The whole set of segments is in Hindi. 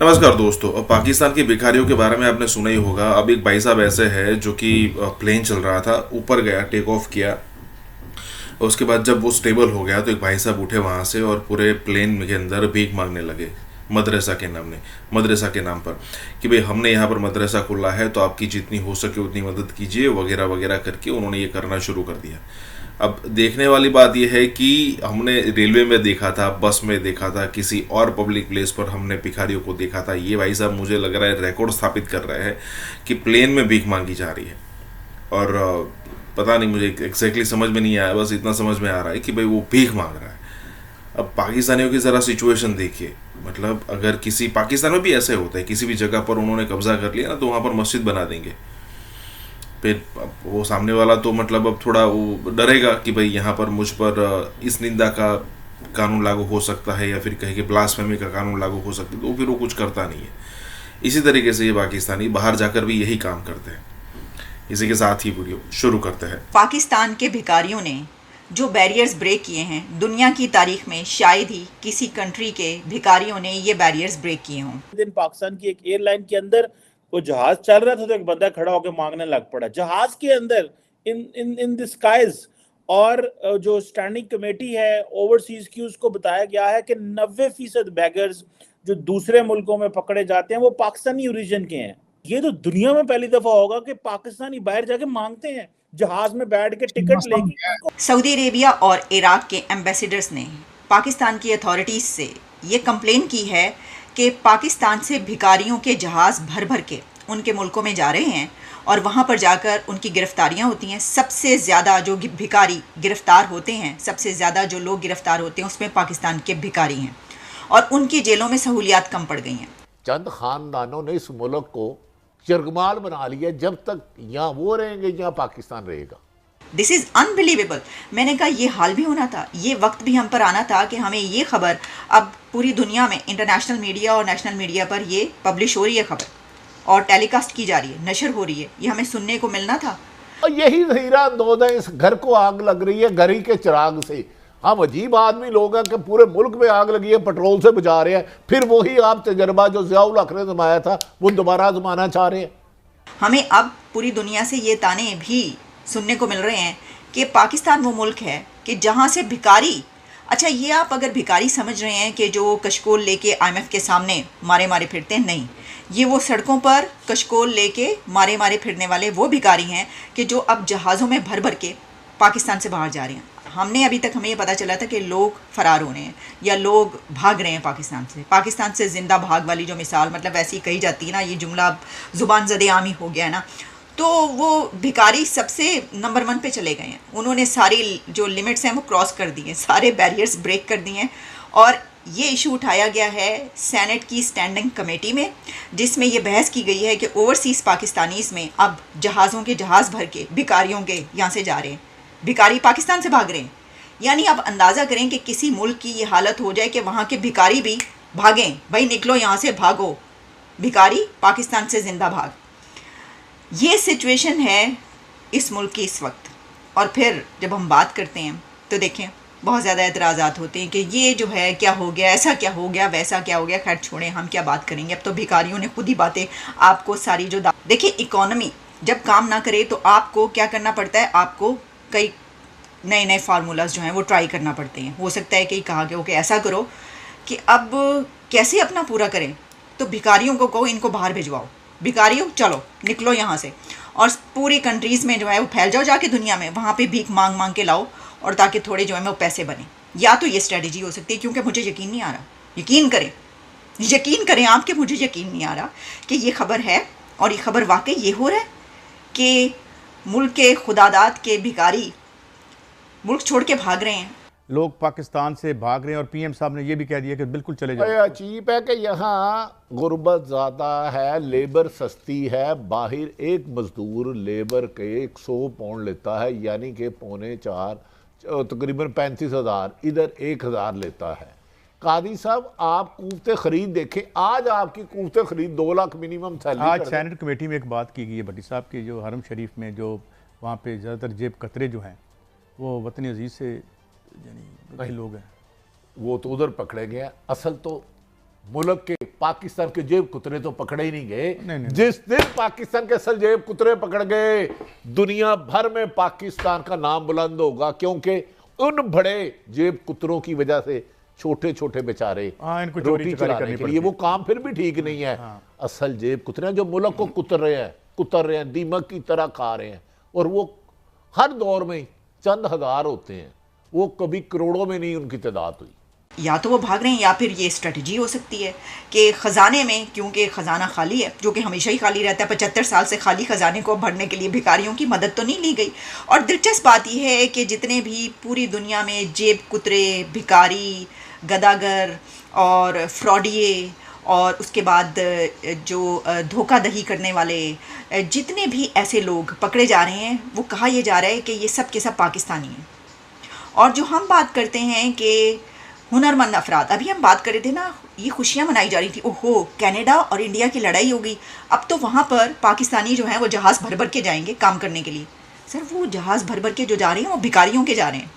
नमस्कार दोस्तों। अब पाकिस्तान की भिखारियों के बारे में आपने सुना ही होगा। अब एक भाई साहब ऐसे है जो कि प्लेन चल रहा था, ऊपर गया, टेक ऑफ किया। उसके बाद जब वो स्टेबल हो गया तो एक भाई साहब उठे वहाँ से और पूरे प्लेन के अंदर भीख मांगने लगे मदरसा के नाम पर कि भाई हमने यहाँ पर मदरसा खोला है तो आपकी जितनी हो सके उतनी मदद कीजिए वगैरह वगैरह करके उन्होंने ये करना शुरू कर दिया। अब देखने वाली बात यह है कि हमने रेलवे में देखा था, बस में देखा था, किसी और पब्लिक प्लेस पर हमने भिखारियों को देखा था। ये भाई साहब मुझे लग रहा है रिकॉर्ड स्थापित कर रहे हैं कि प्लेन में भीख मांगी जा रही है। और पता नहीं, मुझे एग्जैक्टली समझ में नहीं आया, बस इतना समझ में आ रहा है कि भाई वो भीख मांग रहा है। अब पाकिस्तानियों की ज़रा सिचुएशन देखिए। मतलब अगर किसी पाकिस्तान में भी ऐसे होता है, किसी भी जगह पर उन्होंने कब्जा कर लिया ना तो वहाँ पर मस्जिद बना देंगे। फिर वो सामने वाला तो मतलब अब थोड़ा वो डरेगा कि भाई यहाँ पर मुझ पर इस निंदा का कानून लागू हो सकता है या फिर कहे कि ब्लास्फेमी का कानून लागू हो सकता है, तो फिर वो कुछ करता नहीं है। इसी तरीके से ये पाकिस्तानी बाहर जाकर भी यही काम करते हैं। इसी के साथ ही वीडियो शुरू करते हैं। पाकिस्तान के भिखारियों ने जो बैरियर्स ब्रेक किए हैं, दुनिया की तारीख में शायद ही किसी कंट्री के भिखारियों ने ये बैरियर्स ब्रेक किए हों। दिन पाकिस्तान की एक एयरलाइन के अंदर वो जहाज चल रहा था तो एक बंदा खड़ा होकर मांगने लग पड़ा जहाज के अंदर, इन इन इन द स्काइज। और जो स्टैंडिंग कमेटी है ओवरसीज की, उसको बताया गया है कि 90% बैगर्स जो दूसरे मुल्कों में पकड़े जाते हैं वो पाकिस्तानी ओरिजिन के हैं। ये तो दुनिया में पहली दफा होगा कि पाकिस्तानी बाहर जाके मांगते हैं, जहाज में बैठ के टिकट लेके। सऊदी अरेबिया और इराक के एम्बेसडर्स ने पाकिस्तान की अथॉरिटीज़ से ये कंप्लेन की है कि पाकिस्तान से भिखारियों के जहाज़ भर भर के उनके मुल्कों में जा रहे हैं और वहाँ पर जाकर उनकी गिरफ्तारियाँ होती हैं। सबसे ज़्यादा जो भिखारी गिरफ़्तार होते हैं, सबसे ज़्यादा जो लोग गिरफ़्तार होते हैं उसमें पाकिस्तान के भिखारी हैं और उनकी जेलों में सहूलियात कम पड़ गई हैं। चंद खानदानों ने इस मुल्क को चिरगमाल बना लिया। जब तक यहाँ वो रहेंगे यहाँ पाकिस्तान रहेगा। This is unbelievable. मैंने कहा ये हाल भी होना था, ये वक्त भी हम पर आना था कि हमें ये खबर अब पूरी दुनिया में इंटरनेशनल मीडिया और नेशनल मीडिया पर ये पब्लिश हो रही है खबर और टेलीकास्ट की जा रही है, नशर हो रही है, ये हमें सुनने को मिलना था। और यही ज़हीरा अंदोज़ है, इस घर को आग लग रही है घर ही के चिराग से। हम अजीब आदमी लोग हैं कि पूरे मुल्क में आग लगी है पेट्रोल से बुझा रहे हैं, फिर वही आप तजर्बा जो ज़ियाउल हक ने जमाया था वो दोबारा जमाना चाह रहे हैं। हमें अब पूरी दुनिया से ये ताने भी सुनने को मिल रहे हैं कि पाकिस्तान वो मुल्क है कि जहाँ से भिखारी, अच्छा ये आप अगर भिखारी समझ रहे हैं कि जो कशकोल लेके IMF के सामने मारे मारे फिरते हैं, नहीं, ये वो सड़कों पर कशकोल लेके मारे मारे फिरने वाले वो भिखारी हैं कि जो अब जहाज़ों में भर भर के पाकिस्तान से बाहर जा रहे हैं। हमने अभी तक हमें ये पता चला था कि लोग फ़रार हो रहे हैं या लोग भाग रहे हैं पाकिस्तान से ज़िंदा भाग वाली जो मिसाल मतलब ऐसी कही जाती है ना, ये जुमला ज़ुबान ज़दे आमी हो गया है ना, तो वो भिखारी सबसे नंबर 1 पे चले गए हैं। उन्होंने सारी जो लिमिट्स हैं वो क्रॉस कर दी हैं, सारे बैरियर्स ब्रेक कर दिए हैं। और ये इशू उठाया गया है सेनेट की स्टैंडिंग कमेटी में, जिसमें ये बहस की गई है कि ओवरसीज़ पाकिस्तानीज़ में अब जहाज़ों के जहाज़ भर के भिखारियों के यहाँ से जा रहे हैं, भिखारी पाकिस्तान से भाग रहे हैं। यानी आप अंदाज़ा करें कि किसी मुल्क की ये हालत हो जाए कि वहाँ के भिखारी भी भागें, भाई निकलो यहाँ से, भागो, भिखारी पाकिस्तान से ज़िंदा भाग। ये सिचुएशन है इस मुल्क की इस वक्त। और फिर जब हम बात करते हैं तो देखें बहुत ज़्यादा एतराज़ात होते हैं कि ये जो है क्या हो गया, ऐसा क्या हो गया, वैसा क्या हो गया। खैर छोड़ें, हम क्या बात करेंगे, अब तो भिखारियों ने खुद ही बातें आपको सारी जो देखिए, इकॉनमी जब काम ना करे तो आपको क्या करना पड़ता है, आपको कई नए नए फार्मूलाज जो हैं वो ट्राई करना पड़ते हैं। हो सकता है कि कहा गया हो कि ऐसा करो कि अब कैसे अपना पूरा करें, तो भिखारियों को कहो इनको बाहर भिजवाओ, भिखारियों चलो निकलो यहाँ से और पूरी कंट्रीज़ में जो है वो फैल जाओ जाके दुनिया में, वहाँ पे भीख मांग मांग के लाओ और ताकि थोड़े जो है वो पैसे बने। या तो ये स्ट्रेटजी हो सकती है, क्योंकि मुझे यकीन नहीं आ रहा, यकीन करें आप कि मुझे यकीन नहीं आ रहा कि ये खबर है और ये खबर वाकई ये हो रहा है कि मुल्क के खुदादाद के भिखारी मुल्क छोड़ के भाग रहे हैं। लोग पाकिस्तान से भाग रहे हैं और PM साहब ने ये भी कह दिया कि बिल्कुल चले जाओ। अजीब है कि यहाँ गुर्बत ज़्यादा है, लेबर सस्ती है। बाहर एक मजदूर लेबर के 100 पाउंड लेता है, यानी कि 3.25 तकरीबन 35,000, इधर 1,000 लेता है। कादी साहब आप कुफ्ते खरीद देखें, आज आपकी कुफ्ते खरीद 2 लाख मिनिमम सैलरी। आज सेनेट कमेटी में एक बात की गई है भट्टी साहब की, जो हरम शरीफ में जो वहाँ पे ज़्यादातर जेब कतरे जो हैं वो वतन अजीज़ से यानी कई लोग हैं, वो तो उधर पकड़े गए हैं। असल तो मुल्क के पाकिस्तान के जेब कुतरे तो पकड़े ही नहीं गए। नहीं। जिस दिन पाकिस्तान के असल जेब कुतरे पकड़ गए, दुनिया भर में पाकिस्तान का नाम बुलंद होगा, क्योंकि उन बड़े जेब कुतरों की वजह से छोटे छोटे बेचारे इनको चोरी रोटी चकारी चलाने करनी के लिए, वो काम फिर भी ठीक नहीं है। असल जेब कुतरे हैं जो मुल्क को कुतर रहे हैं, दीमक की तरह खा रहे हैं, और वो हर दौर में चंद हजार होते हैं, वो कभी करोड़ों में नहीं उनकी तादाद हुई। या तो वो भाग रहे हैं या फिर ये स्ट्रेटजी हो सकती है कि ख़जाने में, क्योंकि ख़जाना खाली है, जो कि हमेशा ही खाली रहता है, 75 साल से खाली ख़जाने को भरने के लिए भिखारियों की मदद तो नहीं ली गई। और दिलचस्प बात यह है कि जितने भी पूरी दुनिया में जेब कुतरे, भिखारी, गदागर और फ्रॉडिये और उसके बाद जो धोखाधड़ी करने वाले जितने भी ऐसे लोग पकड़े जा रहे हैं, वो कहा यह जा रहा है कि ये सब के सब पाकिस्तानी हैं। और जो हम बात करते हैं कि हुनरमंद अफराद, अभी हम बात कर रहे थे ना, ये खुशियाँ मनाई जा रही थी, ओहो कनाडा और इंडिया की लड़ाई हो गई, अब तो वहाँ पर पाकिस्तानी जो हैं वो जहाज़ भर भर के जाएंगे काम करने के लिए। सर वो जहाज़ भर भर के जो जा रहे हैं वो भिखारियों के जा रहे हैं।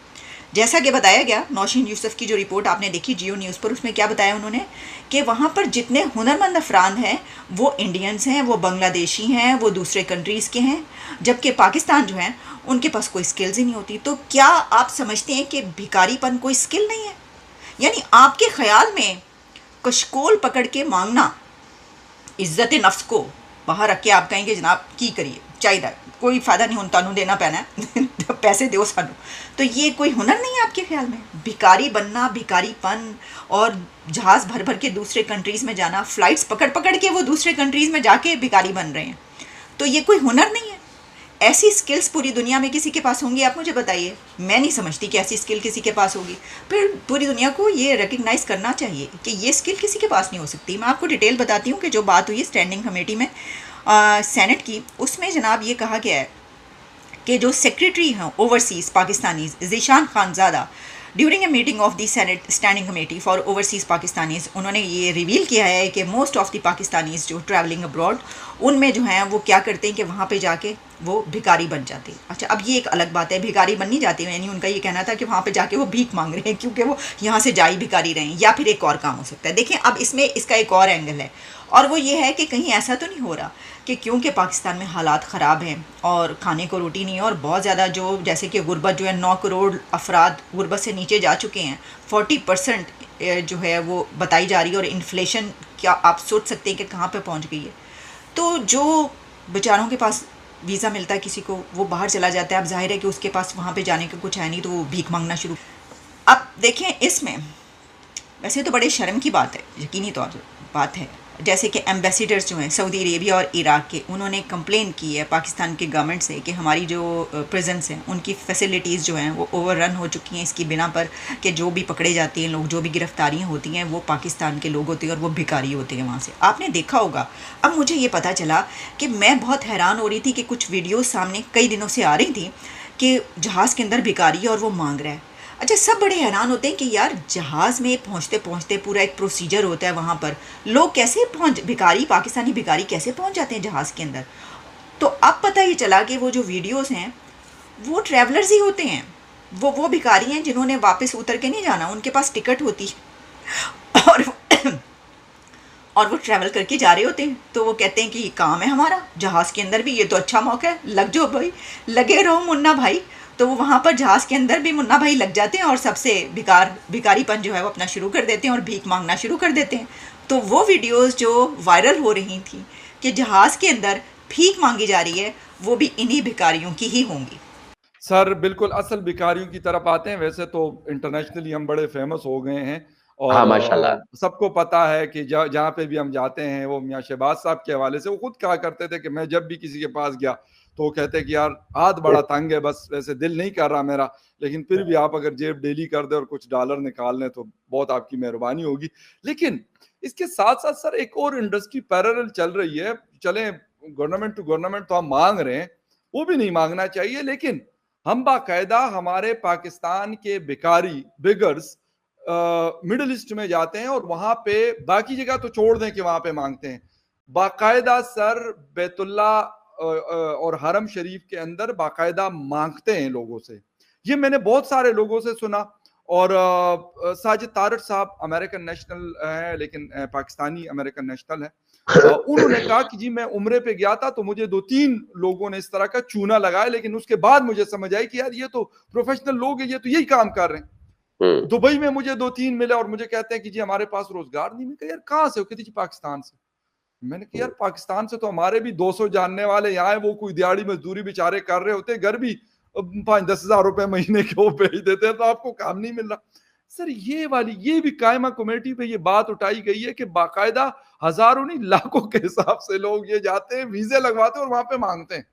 जैसा कि बताया गया, नौशीन यूसुफ की जो रिपोर्ट आपने देखी जियो न्यूज़ पर, उसमें क्या बताया उन्होंने कि वहाँ पर जितने हुनरमंद अफराद हैं वो इंडियंस हैं, वो बांग्लादेशी हैं, वो दूसरे कंट्रीज़ के हैं, जबकि पाकिस्तान जो है उनके पास कोई स्किल्स ही नहीं होती। तो क्या आप समझते हैं कि भिखारीपन कोई स्किल नहीं है? यानी आपके ख्याल में कशकोल पकड़ के मांगना, इज्जत नफ्स को बाहर रख के आप कहेंगे जनाब की करिए चाहिए, कोई फ़ायदा नहीं होता, तानू देना पैना है पैसे दो सानू, तो ये कोई हुनर नहीं है आपके ख्याल में? भिखारी बनना, भिखारीपन और जहाज़ भर भर के दूसरे कंट्रीज़ में जाना, फ़्लाइट्स पकड़ पकड़ के वो दूसरे कंट्रीज़ में जाके भिखारी बन रहे हैं, तो ये कोई हुनर नहीं है? ऐसी स्किल्स पूरी दुनिया में किसी के पास होंगी? आप मुझे बताइए। मैं नहीं समझती कि ऐसी स्किल किसी के पास होगी। फिर पूरी दुनिया को ये रिकग्नाइज़ करना चाहिए कि ये स्किल किसी के पास नहीं हो सकती। मैं आपको डिटेल बताती हूँ कि जो बात हुई स्टैंडिंग कमेटी में सेनेट की, उसमें जनाब ये कहा गया है कि जो सेक्रेटरी हैं overseas Pakistanis Zeeshan Khanzada, during a meeting of the senate standing committee for overseas Pakistanis, उन्होंने ये रिवील किया है कि मोस्ट ऑफ द पाकिस्तानीज़ जो ट्रैवलिंग अब्रॉड, उनमें जो हैं वो क्या करते हैं कि वहाँ पे जाके वो भिखारी बन जाते हैं। अच्छा, अब ये एक अलग बात है, भिखारी बन नहीं जाते, यानी उनका ये कहना था कि वहाँ पे जाके वो भीख मांग रहे हैं क्योंकि वो यहाँ से जाई भिखारी रहे हैं, या फिर एक और काम हो सकता है। देखें, अब इसमें इसका एक और एंगल है, और वो ये है कि कहीं ऐसा तो नहीं हो रहा कि क्योंकि पाकिस्तान में हालात ख़राब हैं और खाने को रोटी नहीं है, और बहुत ज़्यादा जो जैसे कि गुर्बत जो है 9 करोड़ अफराद गुर्बत से नीचे जा चुके हैं, 40% जो है वो बताई जा रही है, और इन्फ्लेशन क्या आप सोच सकते हैं कि कहाँ पे पहुँच गई है। तो जो बेचारों के पास वीज़ा मिलता है किसी को, वो बाहर चला जाता है, अब जाहिर है कि उसके पास वहाँ पे जाने का कुछ है नहीं, तो वो भीख मांगना शुरू। अब देखें, इसमें वैसे तो बड़े शर्म की बात है, यकीनी तौर पर बात है, जैसे कि एम्बेसडर्स जो हैं सऊदी अरेबिया और इराक़ के, उन्होंने कंप्लेन की है पाकिस्तान के गवर्नमेंट से कि हमारी जो प्रिजन्स हैं उनकी फैसिलिटीज़ जो हैं वो ओवररन हो चुकी हैं, इसकी बिना पर कि जो भी पकड़े जाते हैं लोग, जो भी गिरफ्तारियां होती हैं वो पाकिस्तान के लोग होते हैं और वो भिखारी होते हैं वहाँ से। आपने देखा होगा। अब मुझे ये पता चला कि मैं बहुत हैरान हो रही थी कि कुछ वीडियोज़ सामने कई दिनों से आ रही थी कि जहाज़ के अंदर भिखारी है और वो मांग रहा है। अच्छा, सब बड़े हैरान होते हैं कि यार जहाज़ में पहुंचते पहुंचते पूरा एक प्रोसीजर होता है, वहाँ पर लोग कैसे भिखारी, पाकिस्तानी भिखारी कैसे पहुंच जाते हैं जहाज़ के अंदर। तो अब पता ये चला कि वो जो वीडियोस हैं वो ट्रैवलर्स ही होते हैं, वो भिखारी हैं जिन्होंने वापस उतर के नहीं जाना, उनके पास टिकट होती है और वो ट्रैवल करके जा रहे होते हैं। तो वो कहते हैं कि ये काम है हमारा जहाज़ के अंदर भी, ये तो अच्छा मौका है, लग जाओ भाई, लगे रहो मुन्ना भाई। तो वो वहाँ पर जहाज़ के अंदर भी मुन्ना भाई लग जाते हैं और सबसे भिखारीपन जो है वो अपना शुरू कर देते हैं और भीख मांगना शुरू कर देते हैं। तो वो वीडियोस जो वायरल हो रही थी कि जहाज़ के अंदर भीख मांगी जा रही है, वो भी इन्हीं भिखारियों की ही होंगी। सर बिल्कुल असल भिखारियों की तरफ आते हैं। वैसे तो इंटरनेशनली हम बड़े फेमस हो गए हैं और हाँ माशाल्लाह। सबको पता है कि जहाँ पे भी हम जाते हैं, वो मियाँ शहबाज साहब के हवाले से वो खुद कहा करते थे कि मैं जब भी किसी के पास गया तो वो कहते कि यार हाथ बड़ा तंग है, बस वैसे दिल नहीं कर रहा मेरा, लेकिन फिर भी आप अगर जेब डेली कर दे और कुछ डॉलर निकाल लें तो बहुत आपकी मेहरबानी होगी। लेकिन इसके साथ साथ सर एक और इंडस्ट्री पैरेलल चल रही है। चले गवर्नमेंट टू गवर्नमेंट तो हम मांग रहे हैं, वो भी नहीं मांगना चाहिए, लेकिन हम बाकायदा हमारे पाकिस्तान के भिखारी बिगर्स मिडिल ईस्ट में जाते हैं और वहां पे बाकी जगह तो छोड़ दें कि वहां पे मांगते हैं, बाकायदा सर बैतुल्ला और हरम शरीफ के अंदर बाकायदा मांगते हैं लोगों से। ये मैंने बहुत सारे लोगों से सुना और साजिद तारड़ साहब अमेरिकन नेशनल है, लेकिन पाकिस्तानी अमेरिकन नेशनल है। उन्होंने कहा कि जी मैं उम्रे पे गया था तो मुझे 2-3 लोगों ने इस तरह का चूना लगाया, लेकिन उसके बाद मुझे समझ आई कि यार ये तो प्रोफेशनल लोग हैं, ये तो यही काम कर रहे हैं। दुबई में मुझे 2-3 मिले और मुझे कहते हैं कि जी हमारे पास रोजगार नहीं। मैं कहा यार कहाँ से हो? कहती जी पाकिस्तान से। मैंने कहा यार पाकिस्तान से तो हमारे भी 200 जानने वाले यहाँ है, वो कोई दिहाड़ी मजदूरी बेचारे कर रहे होते, घर भी 5-10 हजार रुपए महीने के वो भेज देते हैं, तो आपको काम नहीं मिल रहा। सर ये भी कायमा कमेटी पे ये बात उठाई गई है कि बाकायदा हजारों नहीं लाखों के हिसाब से लोग ये जाते हैं, वीजे लगवाते हैं और वहां पे मांगते हैं।